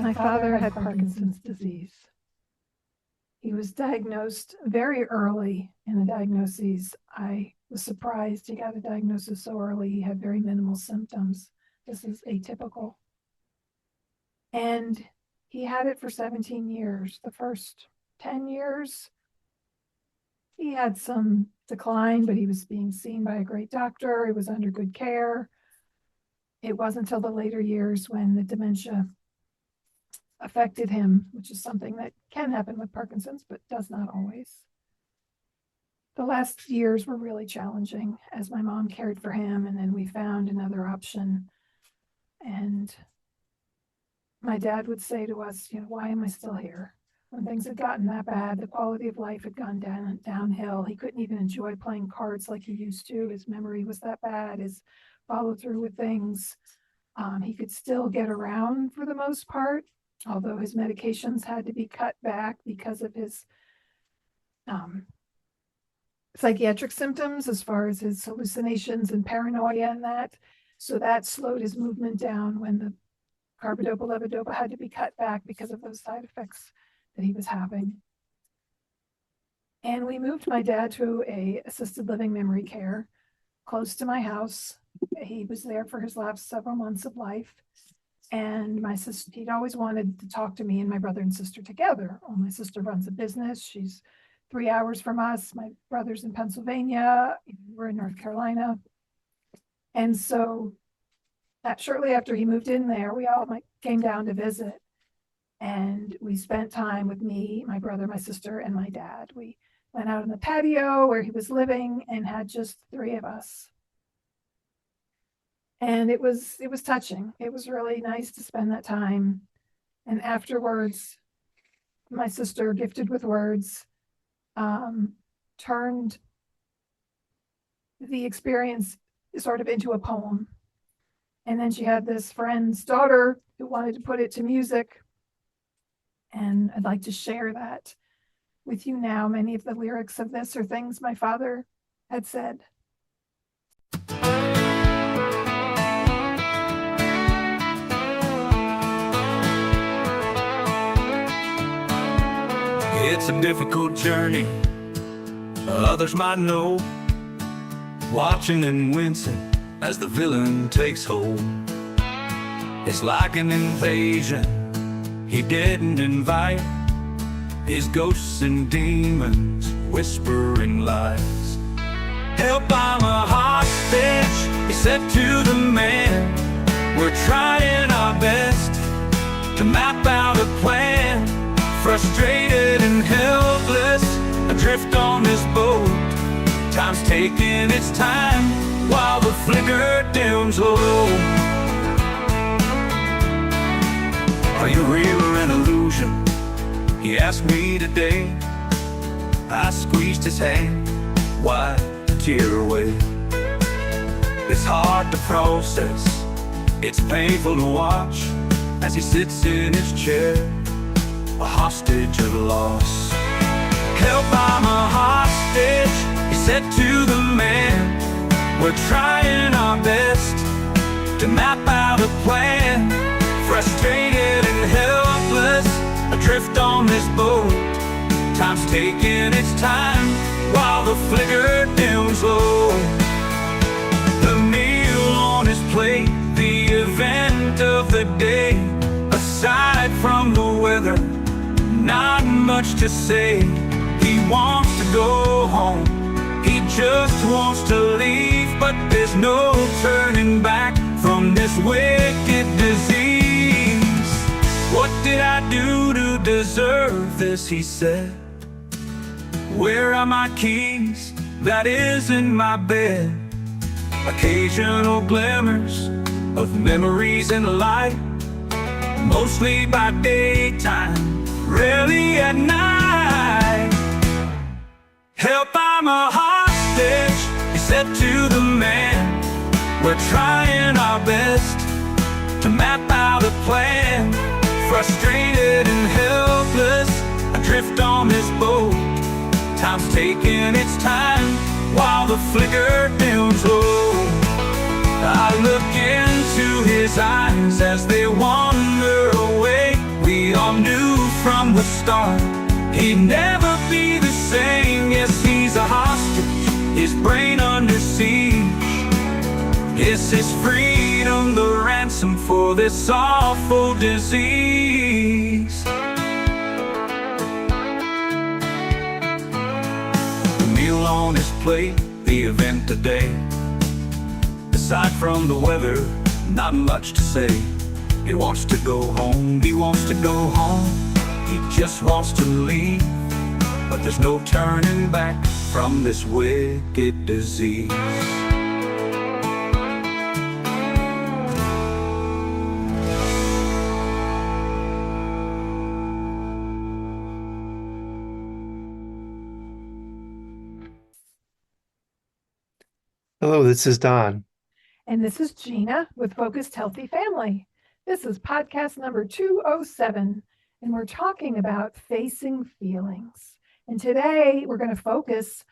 My father had Parkinson's disease. He was diagnosed very early in the diagnoses. I was surprised he got a diagnosis so early. He had very minimal symptoms. This is atypical. And he had it for 17 years. The first 10 years, he had some decline, but he was being seen by a great doctor. He was under good care. It wasn't until the later years when the dementia affected him, which is something that can happen with Parkinson's, but does not always. The last years were really challenging as my mom cared for him, and then we found another option. And my dad would say to us, why am I still here? When things had gotten that bad, the quality of life had gone downhill. He couldn't even enjoy playing cards like he used to. His memory was that bad, his follow through with things. He could still get around for the most part, although his medications had to be cut back because of his psychiatric symptoms, as far as his hallucinations and paranoia and that. So that slowed his movement down when the carbidopa, levodopa had to be cut back because of those side effects that he was having. And we moved my dad to a assisted living memory care close to my house. He was there for his last several months of life. And my sister, he'd always wanted to talk to me and my brother and sister together. Well, my sister runs a business. She's 3 hours from us. My brother's in Pennsylvania. We're in North Carolina. And so shortly after he moved in there, we all came down to visit. And we spent time with me, my brother, my sister, and my dad. We went out on the patio where he was living and had just 3 of us. And it was touching. It was really nice to spend that time. And afterwards, my sister, gifted with words, turned the experience sort of into a poem. And then she had this friend's daughter who wanted to put it to music. And I'd like to share that with you now. Many of the lyrics of this are things my father had said. It's a difficult journey, others might know, watching and wincing as the villain takes hold. It's like an invasion he didn't invite, his ghosts and demons whispering lies. Help, I'm a hostage, he said to the man. We're trying our best to map out a plan, frustrated and helpless, adrift on this boat. Time's taking its time while the flicker dims low. Are you real or an illusion? He asked me today. I squeezed his hand, wiped a tear away. It's hard to process, it's painful to watch as he sits in his chair, a hostage of loss. Help, I'm a hostage, he said to the man. We're trying our best to map out a plan, frustrated and helpless, adrift on this boat. Time's taking its time while the flicker dims low. The meal on his plate, the event of the day. Aside from the weather, not much to say. He wants to go home, he just wants to leave, but there's no turning back from this wicked disease. What did I do to deserve this, he said. Where are my keys? That is in my bed. Occasional glimmers of memories and light, mostly by daytime, rarely at night. Help, I'm a hostage, he said to the man. We're trying our best to map out a plan, frustrated and helpless, adrift on this boat. Time's taking its time while the flicker dims low. I look into his eyes as they wander away, from the start. He'd never be the same. Yes, he's a hostage, his brain under siege. Is his freedom the ransom for this awful disease? The meal on his plate, the event today. Aside from the weather, not much to say. He wants to go home, he wants to go home. He just wants to leave, but there's no turning back from this wicked disease. Hello, this is Don. And this is Gina with Focused Healthy Family. This is podcast number 207, and we're talking about facing feelings. And today we're going to focus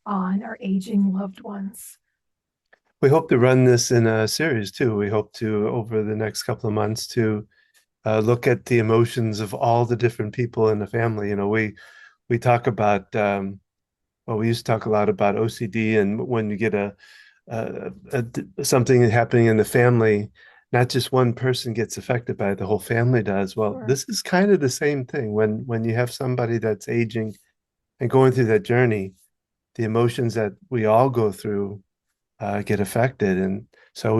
on our aging loved ones. We hope to run this in a series too. We hope to, over the next couple of months, to look at the emotions of all the different people in the family. You know, we talk about, well, we used to talk a lot about OCD, and when you get something happening in the family, not just one person gets affected by it, the whole family does. Well, Sure. this is kind of the same thing. When you have somebody that's aging and going through that journey, the emotions that we all go through get affected. And so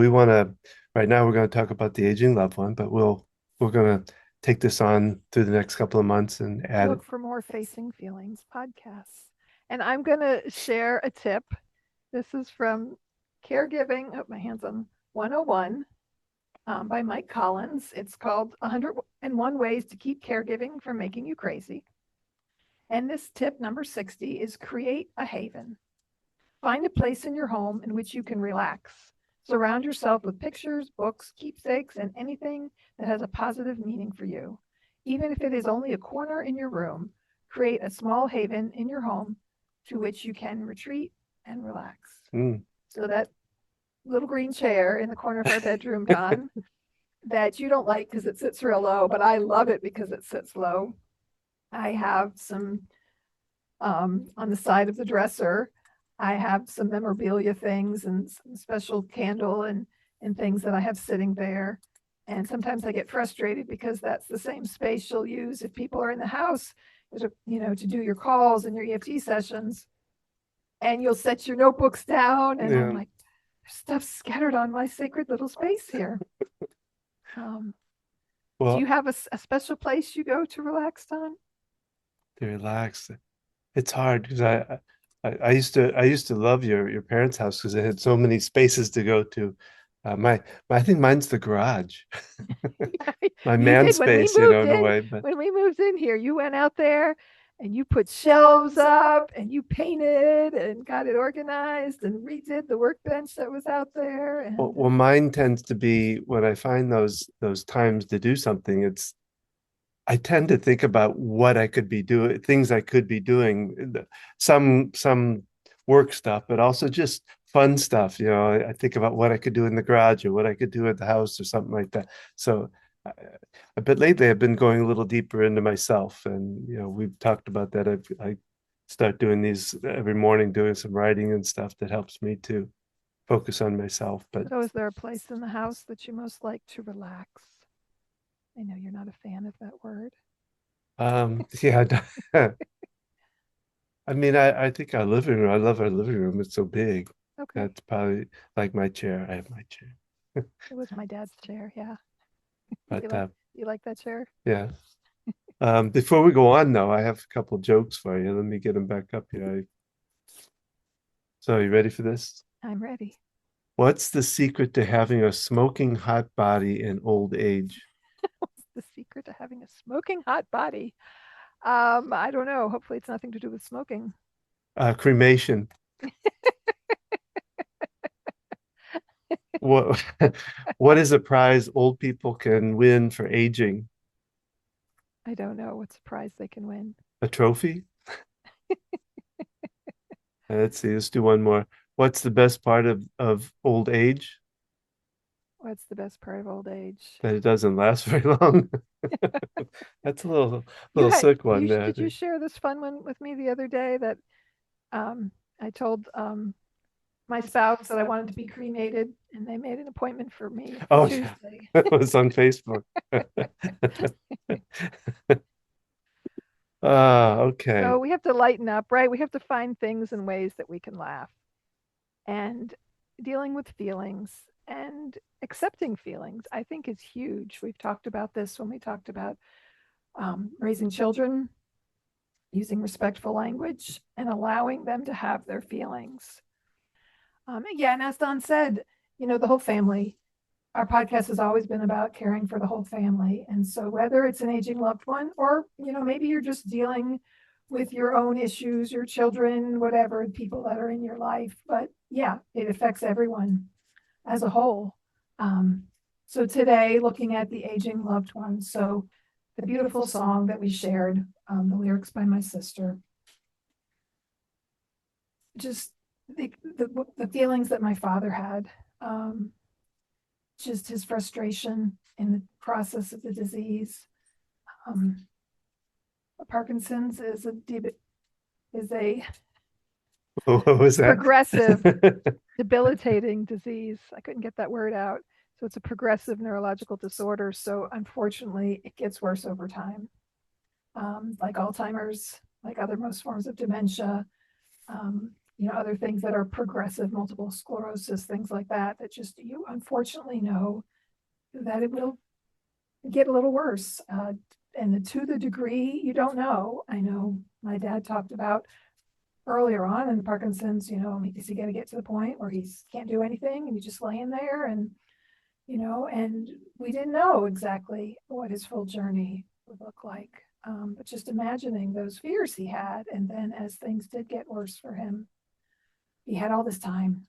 right now we're going to talk about the aging loved one, but we're going to take this on through the next couple of months and add Look for more Facing Feelings podcasts. And I'm going to share a tip. This is from Caregiving, my hands on 101 by Mike Collins. It's called 101 Ways to Keep Caregiving from Making You Crazy. And this tip number 60 is create a haven. Find a place in your home in which you can relax. Surround yourself with pictures, books, keepsakes, and anything that has a positive meaning for you. Even if it is only a corner in your room, create a small haven in your home to which you can retreat and relax. So that little green chair in the corner of our bedroom, Don, that you don't like because it sits real low, but I love it because it sits low. I have some on the side of the dresser. I have some memorabilia things and some special candle and things that I have sitting there. And sometimes I get frustrated because that's the same space you'll use if people are in the house, to do your calls and your EFT sessions. And you'll set your notebooks down, and I'm like, there's stuff scattered on my sacred little space here. well, do you have a special place you go to relax, Don? to relax. It's hard because I used to love your parents' house because it had so many spaces to go to. I think mine's the garage. My man space, in a way. But when we moved in here, you went out there and you put shelves up and you painted and got it organized and redid the workbench that was out there. And well, mine tends to be when I find those times to do something, I tend to think about what I could be doing, things I could be doing, some work stuff, but also just fun stuff. You know, I think about what I could do in the garage or what I could do at the house or something like that. So, but lately I've been going a little deeper into myself, and we've talked about that. I start doing these every morning, doing some writing and stuff that helps me to focus on myself. But so, is there a place in the house that you most like to relax? I know you're not a fan of that word. yeah. I mean, I think our living room, I love our living room. It's so big. Okay. That's probably like my chair. I have my chair. It was my dad's chair. Yeah. But you like that chair? yeah. Before we go on, though, I have a couple jokes for you. Let me get them back up here. So, you ready for this? I'm ready. What's the secret to having a smoking hot body in old age? What's the secret to having a smoking hot body? I don't know. Hopefully, it's nothing to do with smoking. Cremation. What what is a prize old people can win for aging? I don't know. What's a prize they can win? A trophy? Let's see, let's do one more. What's the best part of old age? What's the best part of old age? that it doesn't last very long. That's a You little had sick one there, I did you think. share this fun one with me the other day that um I told my spouse that I wanted to be cremated and they made an appointment for me for Oh yeah, Tuesday. it was on Facebook. Ah, okay. So we have to lighten up, right? We have to find things and ways that we can laugh and dealing with feelings and accepting feelings, I think is huge. We've talked about this when we talked about raising children, using respectful language and allowing them to have their feelings. Yeah, and as Don said, the whole family, our podcast has always been about caring for the whole family. And so whether it's an aging loved one or, maybe you're just dealing with your own issues, your children, whatever, people that are in your life. But yeah, it affects everyone as a whole. So today, looking at the aging loved one. So the beautiful song that we shared, the lyrics by my sister, just the feelings that my father had, just his frustration in the process of the disease. Um, Parkinson's is a What was that? progressive, debilitating disease. I couldn't get that word out. So it's a progressive neurological disorder. So unfortunately, it gets worse over time. Like Alzheimer's, like other most forms of dementia, other things that are progressive, multiple sclerosis, things like that, that just you unfortunately know that it will get a little worse. And to the degree you don't know, I know my dad talked about earlier on in Parkinson's, is he going to get to the point where he can't do anything and he's just laying there and we didn't know exactly what his full journey would look like. But just imagining those fears he had. And then as things did get worse for him, he had all this time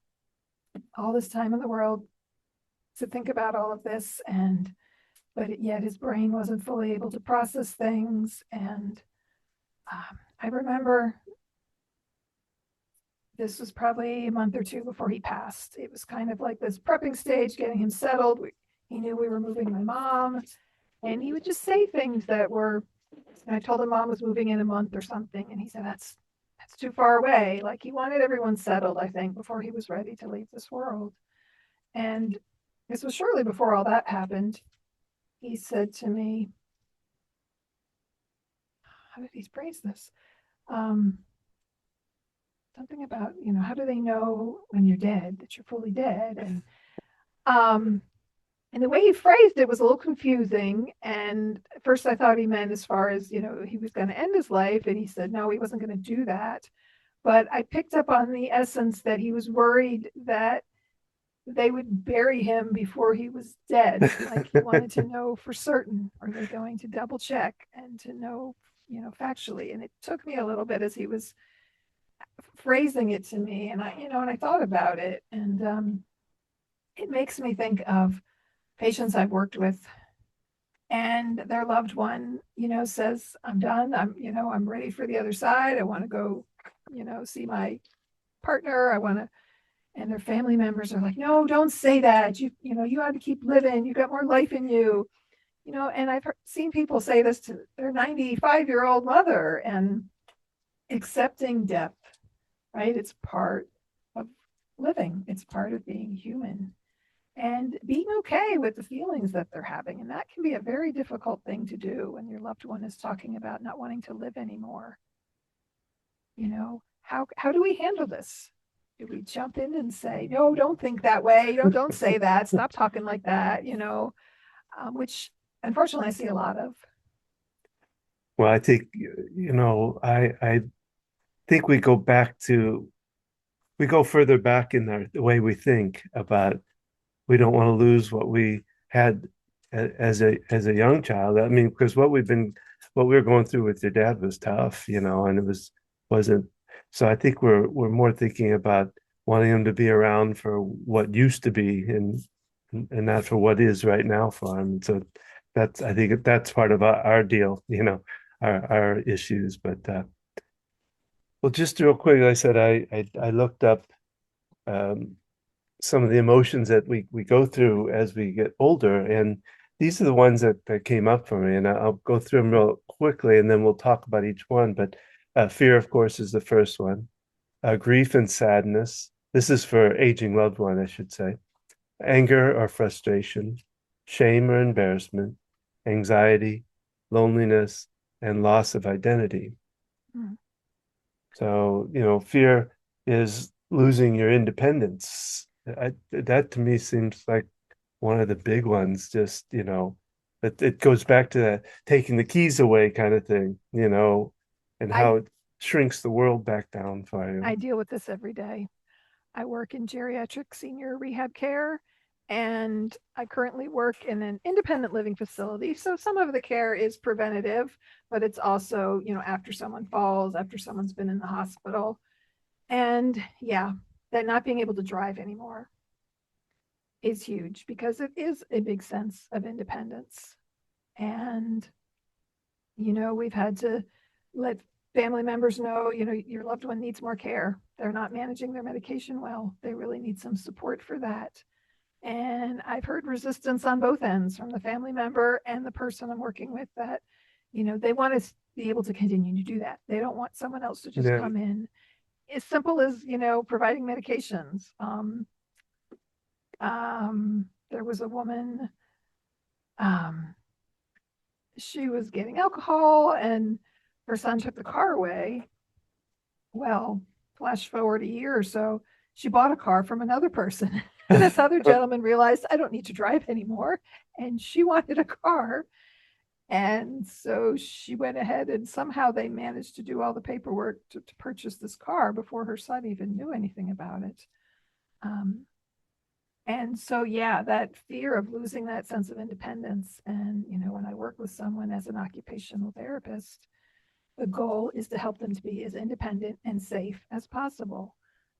in the world to think about all of this. But yet his brain wasn't fully able to process things. And I remember this was probably a month or two before he passed. It was kind of like this prepping stage, getting him settled. He knew we were moving my mom, and he would just say things that were, and I told him mom was moving in a month or something, and he said, that's too far away. Like he wanted everyone settled, I think, before he was ready to leave this world. And this was shortly before all that happened. He said to me, how did he phrase this? Something about, how do they know when you're dead, that you're fully dead? And the way he phrased it was a little confusing. And at first I thought he meant as far as, he was going to end his life. And he said, no, he wasn't going to do that. But I picked up on the essence that he was worried that they would bury him before he was dead. Like he wanted to know for certain, are they going to double check and to know, factually. And it took me a little bit as he was phrasing it to me. And I thought about it. And it makes me think of patients I've worked with and their loved one, says, I'm done. I'm ready for the other side. I want to go, see my partner. And their family members are like, no, don't say that. You have to keep living. You got more life in you, and I've seen people say this to their 95-year-old mother and accepting death, right? It's part of living. It's part of being human. And being okay with the feelings that they're having. And that can be a very difficult thing to do when your loved one is talking about not wanting to live anymore. How do we handle this? Do we jump in and say, no, don't think that way. Don't say that. Stop talking like that, which unfortunately I see a lot of. Well, I think, I think we go further back in the way we think about we don't want to lose what we had as a young child. I mean, because what we were going through with your dad was tough, and wasn't. So I think we're more thinking about wanting him to be around for what used to be and not for what is right now for him. So I think that's part of our deal, our issues. But well, just real quick, I said I looked up some of the emotions that we go through as we get older. And these are the ones that came up for me. And I'll go through them real quickly and then we'll talk about each one. But fear, of course, is the first one. Grief and sadness. This is for aging loved one, I should say. Anger or frustration, shame or embarrassment, anxiety, loneliness, and loss of identity. Mm. So, fear is losing your independence. That to me seems like one of the big ones, just, it goes back to that taking the keys away kind of thing, and I how it shrinks the world back down for you. I deal with this every day. I work in geriatric senior rehab care, and I currently work in an independent living facility. So some of the care is preventative, but it's also, after someone falls, after someone's been in the hospital. And yeah, that not being able to drive anymore is huge because it is a big sense of independence. And, we've had to let family members know, your loved one needs more care. They're not managing their medication well. They really need some support for that. And I've heard resistance on both ends from the family member and the person I'm working with that, they want to be able to continue to do that. They don't want someone else to just Yeah. come in. As simple as, providing medications. There was a woman, um, she was getting alcohol and her son took the car away. Well, flash forward a year or so, she bought a car from another person. This other gentleman realized, I don't need to drive anymore. And she wanted a car. And so she went ahead and somehow they managed to do all the paperwork to purchase this car before her son even knew anything about it. Um, and so, yeah, that fear of losing that sense of independence. And, when I work with someone as an occupational therapist, the goal is to help them to be as independent and safe as possible.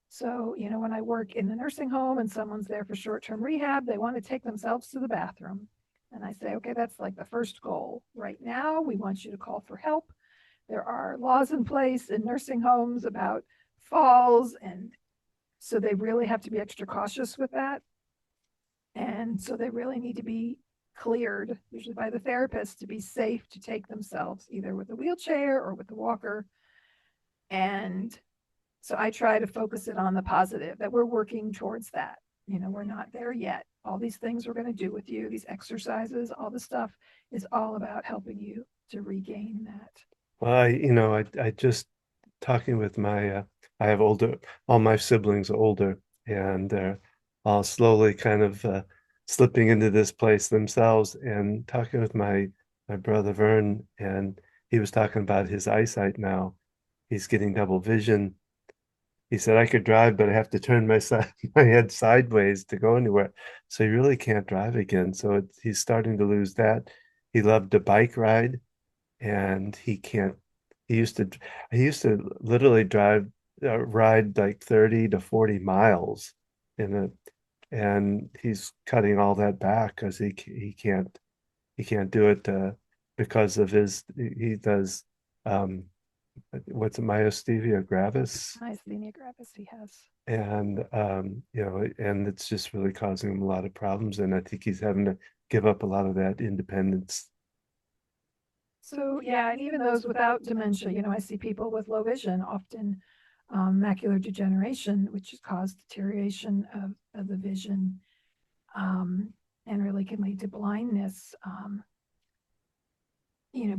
So, when I work in the nursing home and someone's there for short term rehab, they want to take themselves to the bathroom. And I say, okay, that's like the first goal. Right now, we want you to call for help. There are laws in place in nursing homes about falls. And so they really have to be extra cautious with that. And so they really need to be cleared, usually by the therapist, to be safe to take themselves either with a wheelchair or with a walker. And so I try to focus it on the positive that we're working towards that. We're not there yet. All these things we're going to do with you, these exercises, all the stuff is all about helping you to regain that. Well, I just talking with I have all my siblings are older, and they're all slowly kind of slipping into this place themselves. And talking with my brother Vern, and he was talking about his eyesight now. He's getting double vision. He said, I could drive, but I have to turn my head sideways to go anywhere. So he really can't drive again. So he's starting to lose that. He loved to bike ride, and he can't. He used to. He used to literally ride like 30 to 40 miles in a, and he's cutting all that back because he can't do it because of he does what's it, myasthenia gravis, Myasthenia gravis, he has. and and it's just really causing him a lot of problems, and I think he's having to give up a lot of that independence. So, yeah, and even those without dementia, I see people with low vision, often macular degeneration, which has caused deterioration of the vision and really can lead to blindness.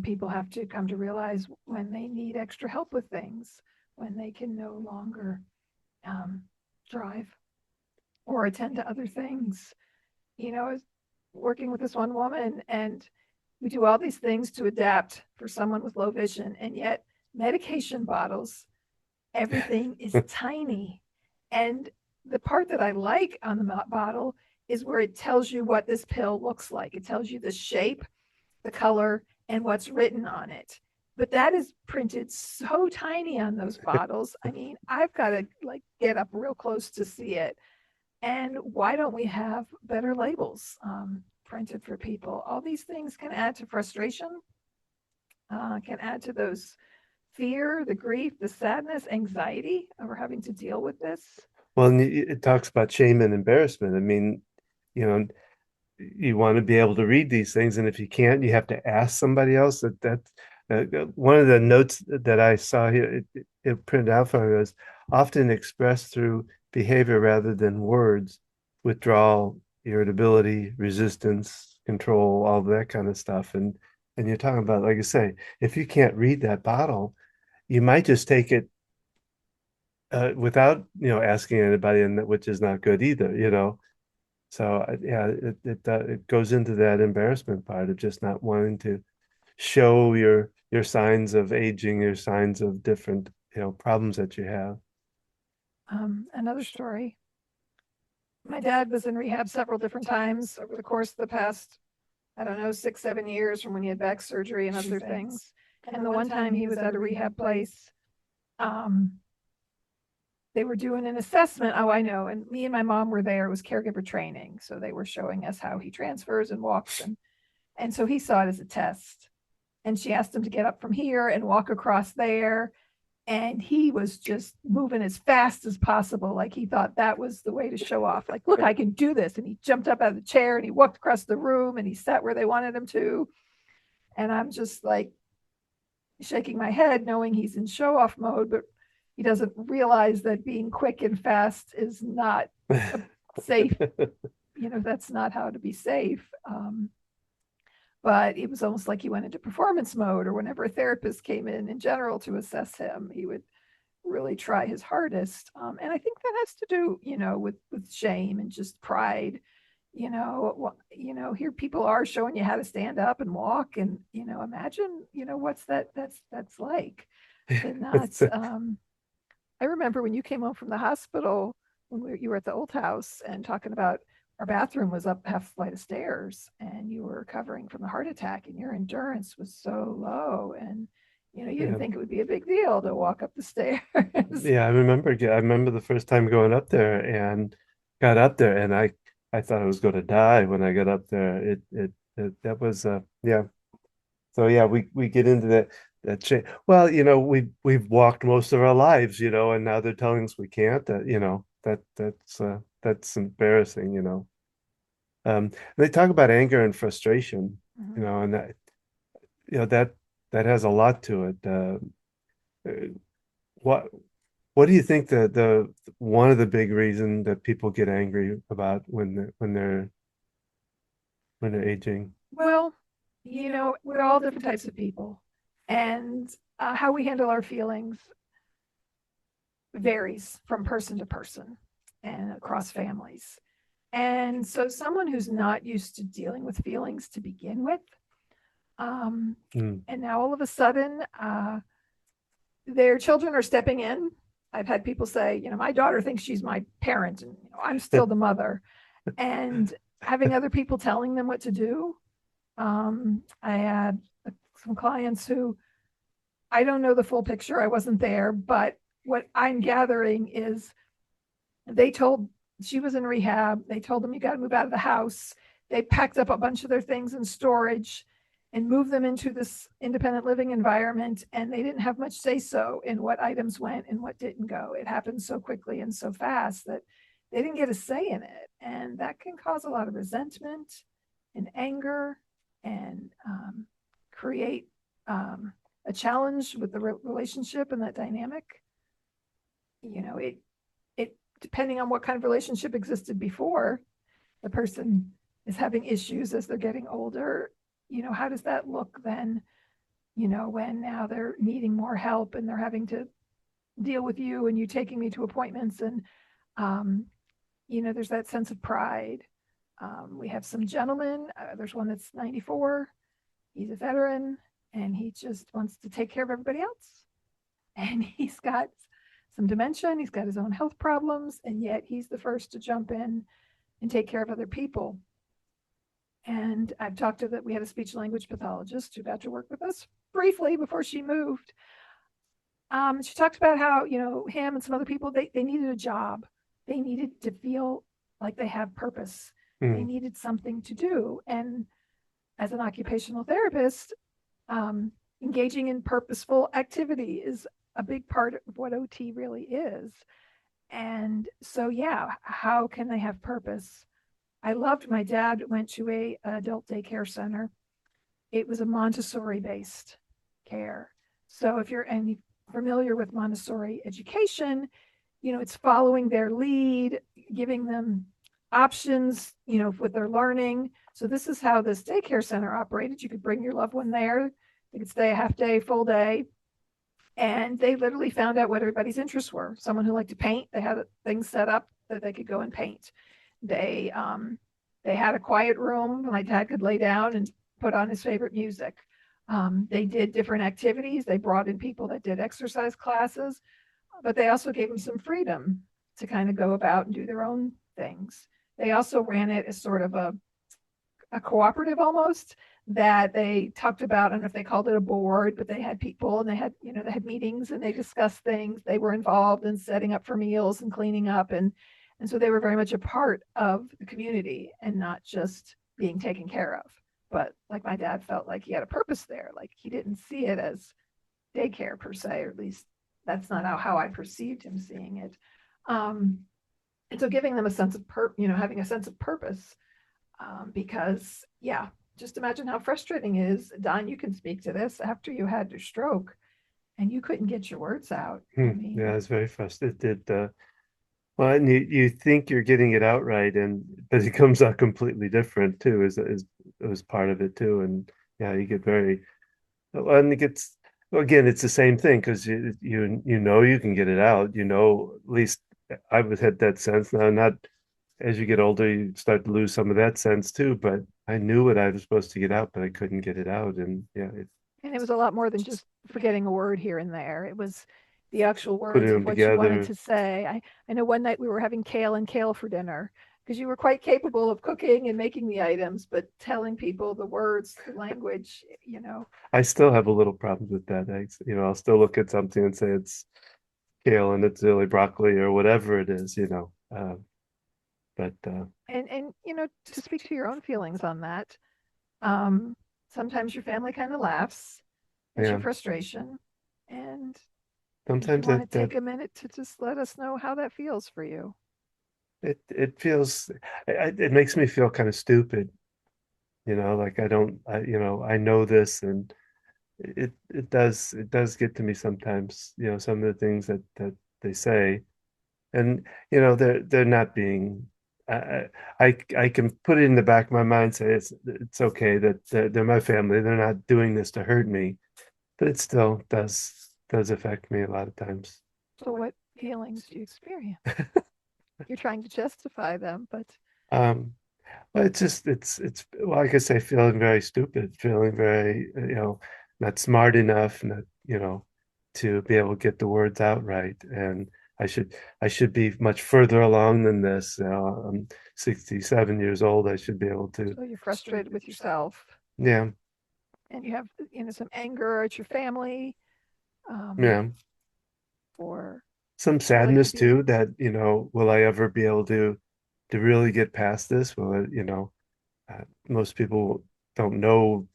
People have to come to realize when they need extra help with things, when they can no longer drive or attend to other things. I was working with this one woman and we do all these things to adapt for someone with low vision, and yet medication bottles, everything is tiny. And the part that I like on the bottle is where it tells you what this pill looks like. It tells you the shape, the color, and what's written on it. But that is printed so tiny on those bottles. I mean, I've got to get up real close to see it. And why don't we have better labels printed for people? All these things can add to frustration, can add to those fear, the grief, the sadness, anxiety over having to deal with this. Well, and it talks about shame and embarrassment. I mean, you know, you want to be able to read these things, and if you can't, you have to ask somebody else. One of the notes that I saw here, it printed out for me, was often expressed through behavior rather than words, withdrawal, irritability, resistance, control, all that kind of stuff. And you're talking about, like I say, if you can't read that bottle, you might just take it without asking anybody, and which is not good either. So yeah, it goes into that embarrassment part of just not wanting to show your signs of aging, your signs of different problems that you have. Another story. My dad was in rehab several different times over the course of the past, I don't know, 6, 7 years, from when he had back surgery and other things. And the one time he was at a rehab place, um, they were doing an assessment. Oh, I know. And me and my mom were there. It was caregiver training. So they were showing us how he transfers and walks. And so he saw it as a test. And she asked him to get up from here and walk across there. And he was just moving as fast as possible. Like he thought that was the way to show off. Like, look, I can do this. And he jumped up out of the chair and he walked across the room and he sat where they wanted him to. And I'm just like shaking my head, knowing he's in show off mode, but he doesn't realize that being quick and fast is not safe. That's not how to be safe. But it was almost like he went into performance mode, or whenever a therapist came in general to assess him, he would really try his hardest. And I think that has to do, with shame and just pride. Here people are showing you how to stand up and walk, and imagine, what's that's like. And not. I remember when you came home from the hospital when you were at the old house and talking about our bathroom was up half a flight of stairs and you were recovering from a heart attack and your endurance was so low, and you didn't think it would be a big deal to walk up the stairs. Yeah, I remember the first time going up there and got up there, and I thought I was going to die when I got up there. That was yeah. So yeah, we get into that change. Well, we've walked most of our lives, and now they're telling us we can't. That's embarrassing. They talk about anger and frustration, and that has a lot to it. Uh, what what do you think the one of the big reason that people get angry about when they're aging? Well, we're all different types of people, and how we handle our feelings varies from person to person and across families. And so, someone who's not used to dealing with feelings to begin with, Mm. and now all of a sudden, their children are stepping in. I've had people say, my daughter thinks she's my parent, and I'm still the mother, and having other people telling them what to do. I had some clients who, I don't know the full picture. I wasn't there, but what I'm gathering is she was in rehab. They told them, you got to move out of the house. They packed up a bunch of their things in storage and moved them into this independent living environment. And they didn't have much say so in what items went and what didn't go. It happened so quickly and so fast that they didn't get a say in it. And that can cause a lot of resentment and anger and create a challenge with the relationship and that dynamic. It depending on what kind of relationship existed before, the person is having issues as they're getting older. How does that look then? When now they're needing more help and they're having to deal with you and you taking me to appointments, and there's that sense of pride. We have some gentlemen. There's one that's 94. He's a veteran and he just wants to take care of everybody else. And he's got some dementia and he's got his own health problems. And yet he's the first to jump in and take care of other people. And I've talked to we had a speech language pathologist who got to work with us briefly before she moved. She talked about how, him and some other people, they needed a job. They needed to feel like they have purpose. They needed something to do. And as an occupational therapist, engaging in purposeful activity is a big part of what OT really is. And so, yeah, how can they have purpose? I loved my dad went to a adult daycare center. It was a Montessori based care. So if you're any familiar with Montessori education, it's following their lead, giving them options, with their learning. So this is how this daycare center operated. You could bring your loved one there. They could stay a half day, full day. And they literally found out what everybody's interests were. Someone who liked to paint, they had things set up that they could go and paint. They had a quiet room. My dad could lay down and put on his favorite music. They did different activities. They brought in people that did exercise classes, but they also gave them some freedom to kind of go about and do their own things. They also ran it as sort of a cooperative almost, that they talked about. I don't know if they called it a board, but they had people and they had meetings and they discussed things. They were involved in setting up for meals and cleaning up. And so they were very much a part of the community and not just being taken care of. But like my dad felt like he had a purpose there. Like he didn't see it as daycare per se, or at least that's not how I perceived him seeing it. And so giving them a sense of having a sense of purpose, because yeah, just imagine how frustrating it is. Don, you can speak to this after you had your stroke and you couldn't get your words out. I mean, Yeah, it's very frustrated. Well, and you think you're getting it out right, but it comes out completely different too. Is it was part of it too, and yeah, you get very well, and it gets well, again. It's the same thing because you know you can get it out. At least I would had that sense. Now, not as you get older, you start to lose some of that sense too. But I knew what I was supposed to get out, but I couldn't get it out, and yeah, and it was a lot more than just forgetting a word here and there. It was the actual putting words of them what you wanted together. to say. I know one night we were having kale for dinner because you were quite capable of cooking and making the items, but telling people the words, the language. I still have a little problem with that. I'll still look at something and say it's kale and it's really broccoli or whatever it is. But And to speak to your own feelings on that, um, sometimes your family kind of laughs at your yeah, frustration. And if you sometimes want to that take a minute to just let us know how that feels for you. it feels it makes me feel kind of stupid. Like I don't, I know this, and it does get to me sometimes. Some of the things that they say, and they're not being. I can put it in the back of my mind, say it's okay that they're my family. They're not doing this to hurt me, but it still does affect me a lot of times. So, what feelings do you experience? You're trying to justify them, but Um, Well, it's well, like I say, feeling very stupid, feeling very, not smart enough, not, to be able to get the words out right. And I should be much further along than this. I'm 67 years old. I should be able to, so you're frustrated with yourself yeah, and you have, some anger at your family, um, yeah. for Some failing to sadness be. too that, will I ever be able to really get past this? Most people don't know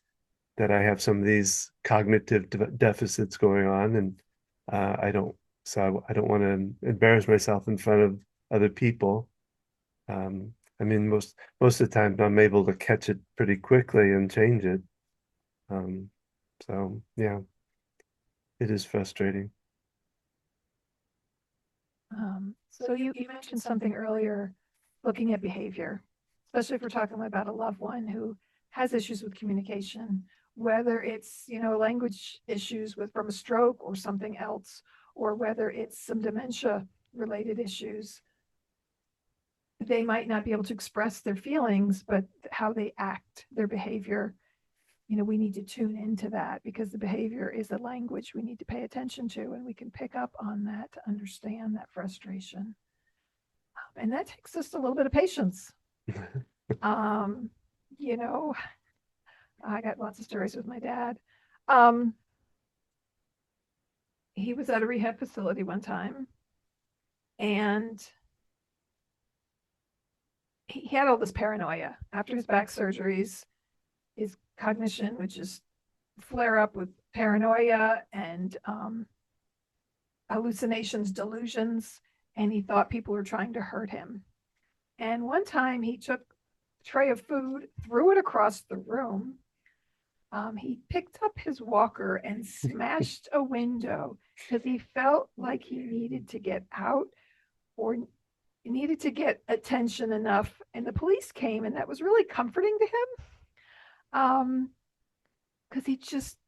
that I have some of these cognitive deficits going on, and I don't. So I don't want to embarrass myself in front of other people. I mean, most of the time I'm able to catch it pretty quickly and change it. Um, so yeah, it is frustrating. So you mentioned something earlier, looking at behavior, especially if we're talking about a loved one who has issues with communication, whether it's, language issues from a stroke or something else, or whether it's some dementia related issues. They might not be able to express their feelings, but how they act, their behavior, we need to tune into that because the behavior is a language we need to pay attention to, and we can pick up on that to understand that frustration. And that takes just a little bit of patience. Um, you know, I got lots of stories with my dad. Um, he was at a rehab facility one time and he had all this paranoia after his back surgeries. His cognition would just flare up with paranoia and hallucinations, delusions. and he thought people were trying to hurt him. And one time he took a tray of food, threw it across the room. He picked up his walker and smashed a window because he felt like he needed to get out or needed to get attention enough. And the police came, and that was really comforting to him. Because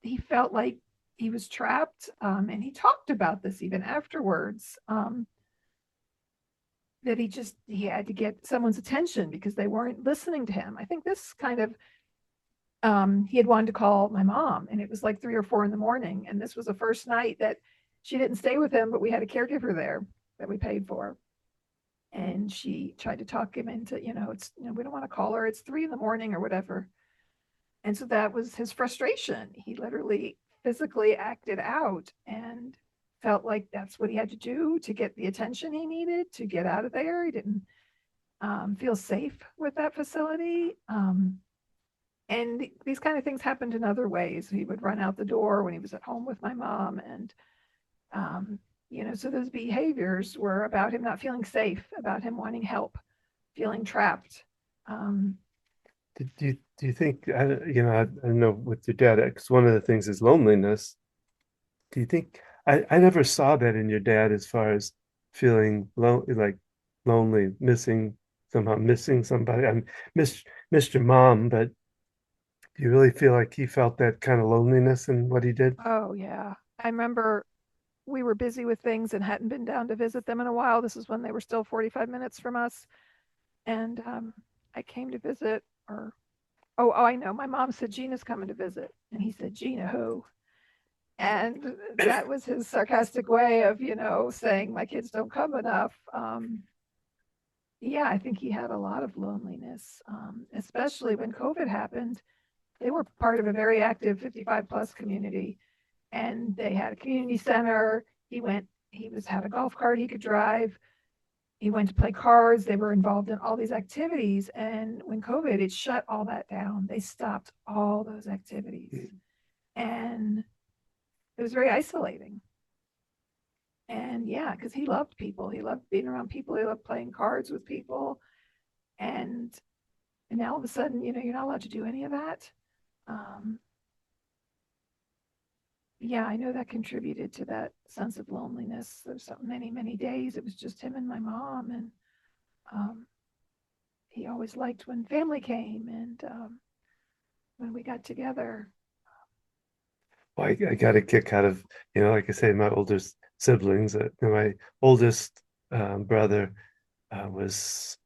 he felt like he was trapped. And he talked about this even afterwards. That he had to get someone's attention because they weren't listening to him. I think this kind of he had wanted to call my mom, and it was like 3 or 4 in the morning. And this was the first night that she didn't stay with him, but we had a caregiver there that we paid for. And she tried to talk him into, we don't want to call her. It's 3 in the morning or whatever. And so that was his frustration. He literally physically acted out and felt like that's what he had to do to get the attention he needed to get out of there. He didn't feel safe with that facility. And these kind of things happened in other ways. He would run out the door when he was at home with my mom. And, so those behaviors were about him not feeling safe, about him wanting help, feeling trapped. Do you think, I don't know with your dad, because one of the things is loneliness. Do you think, I never saw that in your dad as far as feeling lonely, somehow missing somebody. I missed your mom, but do you really feel like he felt that kind of loneliness in what he did? Oh, yeah. I remember we were busy with things and hadn't been down to visit them in a while. This is when they were still 45 minutes from us. And I came to visit, I know. My mom said, Gina's coming to visit. And he said, Gina, who? And that was his sarcastic way of, saying my kids don't come enough. Yeah, I think he had a lot of loneliness, especially when COVID happened. They were part of a very active 55 plus community, and they had a community center. Had a golf cart he could drive. He went to play cards. They were involved in all these activities. And when COVID, it shut all that down. They stopped all those activities. And it was very isolating. And yeah, because he loved people. He loved being around people. He loved playing cards with people. And now all of a sudden, you're not allowed to do any of that. Yeah, I know that contributed to that sense of loneliness. There's so many, many days it was just him and my mom. And he always liked when family came and when we got together. Well, I got a kick out of, like I say, my oldest siblings. My oldest brother was,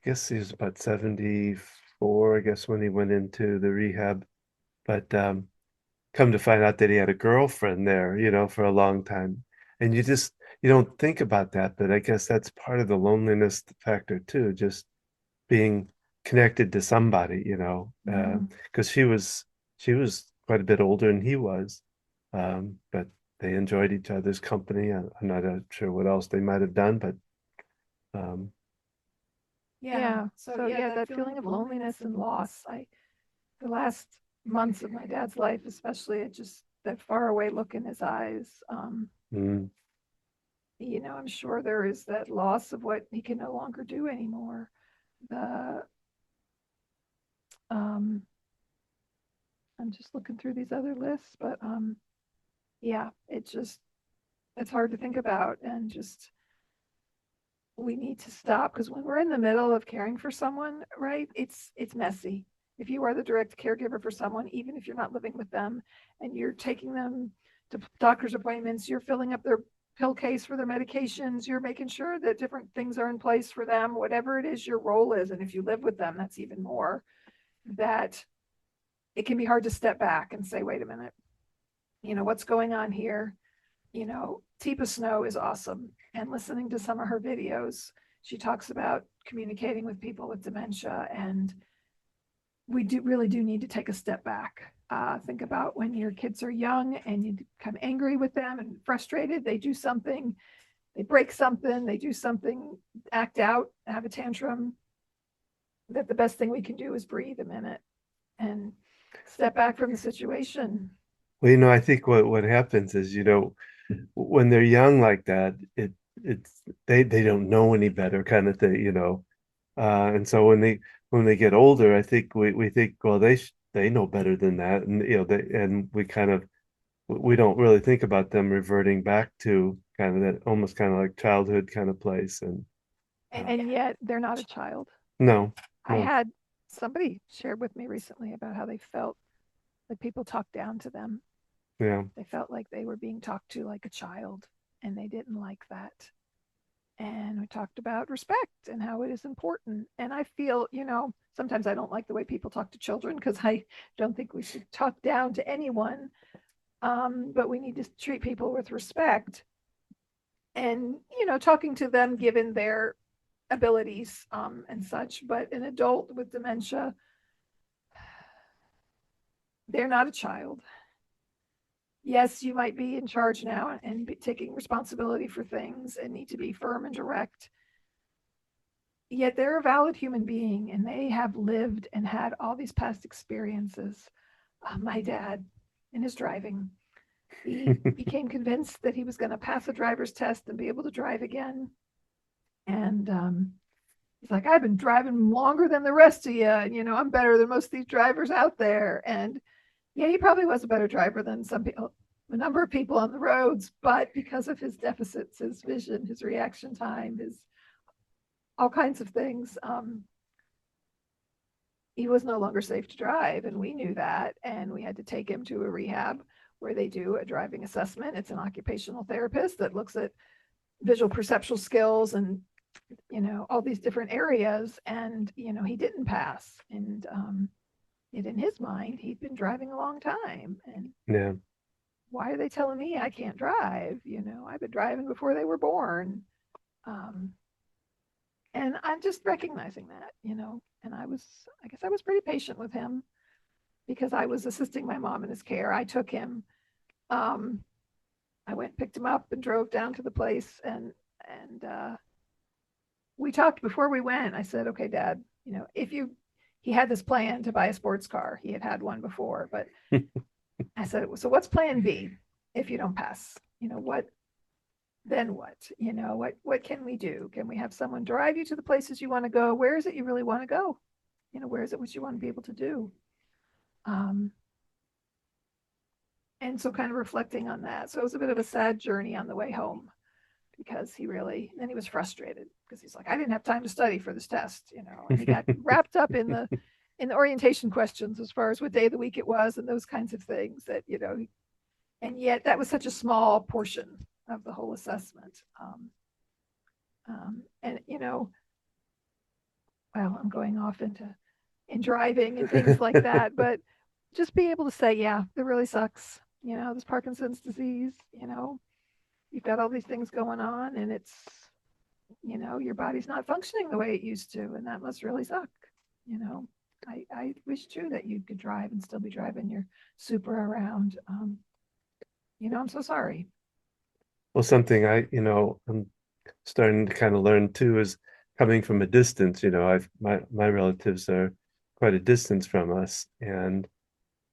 I guess he was about 74, I guess, when he went into the rehab. But come to find out that he had a girlfriend there, for a long time. And you don't think about that, but I guess that's part of the loneliness factor too, just being connected to somebody, because she was quite a bit older than he was. But they enjoyed each other's company. I'm not sure what else they might have done, but yeah. So yeah, that feeling of loneliness and loss. The last months of my dad's life, especially, it just that far away look in his eyes. mm, I'm sure there is that loss of what he can no longer do anymore. The I'm just looking through these other lists, but yeah, it's hard to think about, and just we need to stop because when we're in the middle of caring for someone, right, it's messy. If you are the direct caregiver for someone, even if you're not living with them and you're taking them to doctor's appointments, you're filling up their pill case for their medications, you're making sure that different things are in place for them, whatever it is your role is. And if you live with them, that's even more, that it can be hard to step back and say, wait a minute, what's going on here? Teepa Snow is awesome. And listening to some of her videos, she talks about communicating with people with dementia, and we really do need to take a step back. Think about when your kids are young and you become angry with them and frustrated. They do something, they break something, they do something, act out, have a tantrum. That the best thing we can do is breathe a minute and step back from the situation. well, I think what happens is, when they're young like that, it's they don't know any better kind of thing, you know. And so when they get older, I think we think, well, they know better than that, and you know, and we kind of we don't really think about them reverting back to kind of that almost kind of like childhood kind of place. And And yet they're not a child. no, I no, had somebody shared with me recently about how they felt like people talked down to them. yeah, They felt like they were being talked to like a child, and they didn't like that. And we talked about respect and how it is important. And I feel, sometimes I don't like the way people talk to children because I don't think we should talk down to anyone. But we need to treat people with respect and, talking to them given their abilities and such. But an adult with dementia, they're not a child. Yes, you might be in charge now and be taking responsibility for things and need to be firm and direct. Yet they're a valid human being and they have lived and had all these past experiences. My dad, in his driving, he became convinced that he was going to pass a driver's test and be able to drive again. And he's like, I've been driving longer than the rest of you. And, I'm better than most of these drivers out there. And yeah, he probably was a better driver than some people, a number of people on the roads, but because of his deficits, his vision, his reaction time, his all kinds of things, he was no longer safe to drive. And we knew that. And we had to take him to a rehab where they do a driving assessment. It's an occupational therapist that looks at visual perceptual skills and, all these different areas. And, he didn't pass. And yet in his mind, he'd been driving a long time. And yeah. why are they telling me I can't drive? I've been driving before they were born. And I'm just recognizing that, and I guess I was pretty patient with him because I was assisting my mom in his care. I took him, um, I went, picked him up and drove down to the place and we talked before we went. I said, okay, Dad, he had this plan to buy a sports car. He had had one before, but I said, so what's plan B if you don't pass? What, then what? What can we do? Can we have someone drive you to the places you want to go? Where is it you really want to go? Where is it what you want to be able to do? Um, and so kind of reflecting on that. So it was a bit of a sad journey on the way home because then he was frustrated because he's like, I didn't have time to study for this test, and he got wrapped up in the orientation questions as far as what day of the week it was and those kinds of things that, and yet that was such a small portion of the whole assessment. And well, I'm going off in driving and things like that, but just be able to say, yeah, it really sucks. This Parkinson's disease, you've got all these things going on and it's, your body's not functioning the way it used to. And that must really suck. I wish too that you could drive and still be driving your super around. I'm so sorry. Well, something I'm starting to kind of learn too is coming from a distance. My relatives are quite a distance from us, and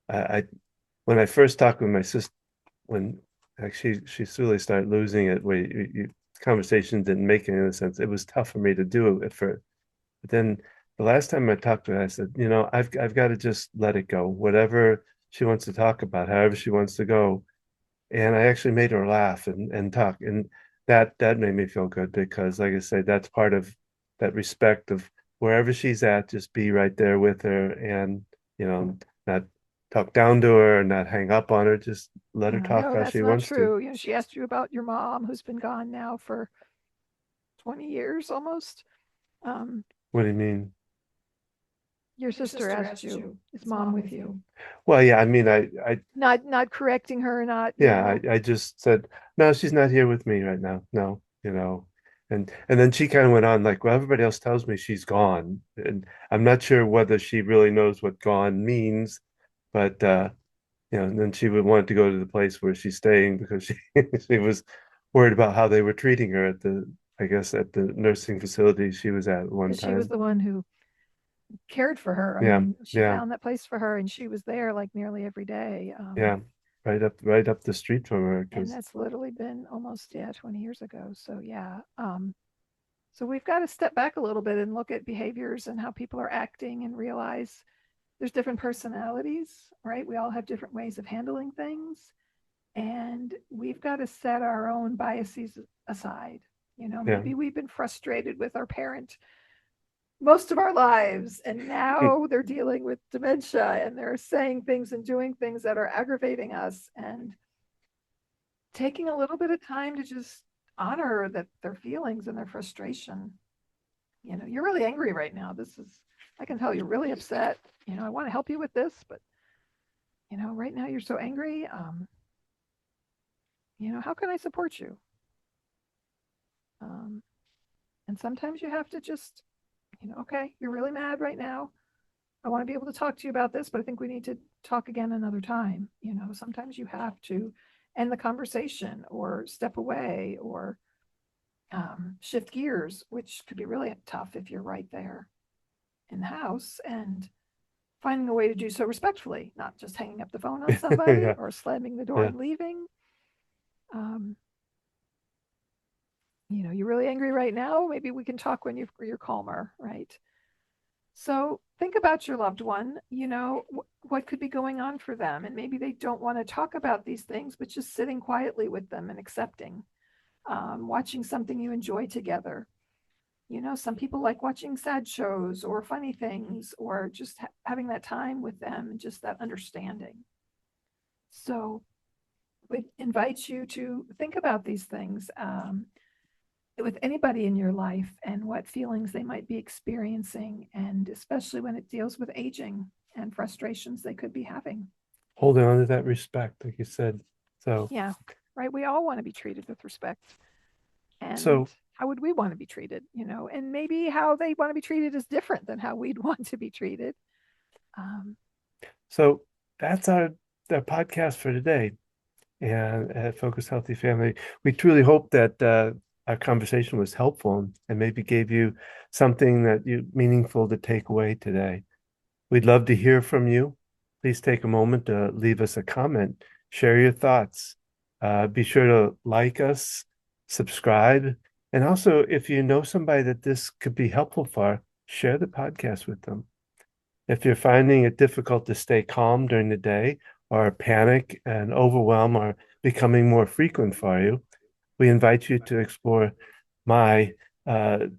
I when I first talked with my sister, when actually she really started losing it, where conversations didn't make any sense. It was tough for me to do it at first, but then the last time I talked to her, I said, I've got to just let it go, whatever she wants to talk about, however she wants to go. And I actually made her laugh and talk, and that made me feel good because, like I said, that's part of that respect of wherever she's at, just be right there with her, and not talk down to her, not hang up on her, just let her talk No, how that's she not wants to. true. She asked you about your mom who's been gone now for 20 years almost. Um, What do you mean? your sister asked you, is mom with you? Well, yeah, I mean, I Not correcting her, not, yeah, I just said, no, she's not here with me right now. No, and then she kind of went on like, well, everybody else tells me she's gone. And I'm not sure whether she really knows what gone means, but and then she would want to go to the place where she's staying because she she was worried about how they were treating her at I guess at the nursing facility she was at one because she was time. the one who cared for her. I Yeah, mean, she yeah, found that place for her and she was there like nearly every day. yeah. right up the street from her. And 'Cause that's literally been almost, 20 years ago. So yeah. So we've got to step back a little bit and look at behaviors and how people are acting and realize there's different personalities, right? We all have different ways of handling things. And we've got to set our own biases aside. yeah, Maybe we've been frustrated with our parent most of our lives, and now they're dealing with dementia and they're saying things and doing things that are aggravating us, and taking a little bit of time to just honor that their feelings and their frustration. You're really angry right now. I can tell you're really upset. I want to help you with this, but right now you're so angry. How can I support you? And sometimes you have to just, okay, you're really mad right now. I want to be able to talk to you about this, but I think we need to talk again another time. Sometimes you have to end the conversation or step away or shift gears, which could be really tough if you're right there in the house, and finding a way to do so respectfully, not just hanging up the phone on somebody yeah, or slamming the door yeah. and leaving. You're really angry right now. Maybe we can talk when you're calmer, right? So think about your loved one, what could be going on for them. And maybe they don't want to talk about these things, but just sitting quietly with them and accepting, watching something you enjoy together. Some people like watching sad shows or funny things, or just having that time with them and just that understanding. So we invite you to think about these things with anybody in your life and what feelings they might be experiencing, and especially when it deals with aging and frustrations they could be having. Holding on to that respect, like you said. So Yeah, right. We all want to be treated with respect. And so how would we want to be treated? And maybe how they want to be treated is different than how we'd want to be treated. so that's our podcast for today. And at Focus Healthy Family, we truly hope that our conversation was helpful and maybe gave you something that you meaningful to take away today. We'd love to hear from you. Please take a moment to leave us a comment, share your thoughts. Be sure to like us, subscribe, and also if you know somebody that this could be helpful for, share the podcast with them. If you're finding it difficult to stay calm during the day, or panic and overwhelm are becoming more frequent for you, we invite you to explore my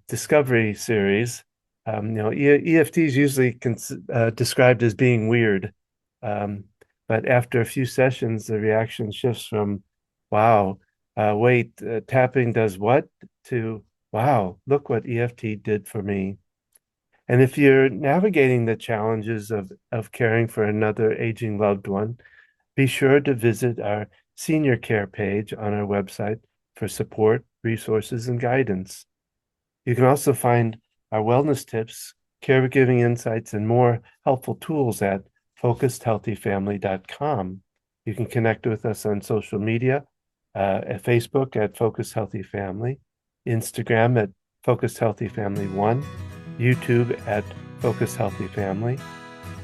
discovery series. EFT is usually described as being weird, but after a few sessions, the reaction shifts from "Wow, wait, tapping does what?" to "Wow, look what EFT did for me." And if you're navigating the challenges of caring for another aging loved one, be sure to visit our senior care page on our website for support, resources, and guidance. You can also find our wellness tips, caregiving insights, and more helpful tools at focusedhealthyfamily.com. You can connect with us on social media, at Facebook at Focus Healthy Family, Instagram at Focus Healthy Family 1, YouTube at Focus Healthy Family,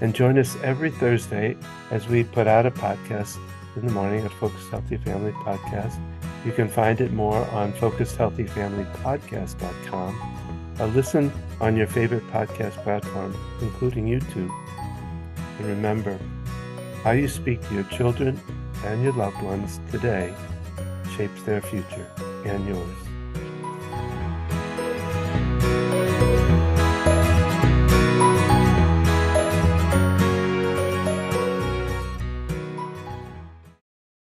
and join us every Thursday as we put out a podcast in the morning at Focus Healthy Family Podcast. You can find it more on focusedhealthyfamilypodcast.com, or listen on your favorite podcast platform, including YouTube. And remember, how you speak to your children and your loved ones today shapes their future and yours.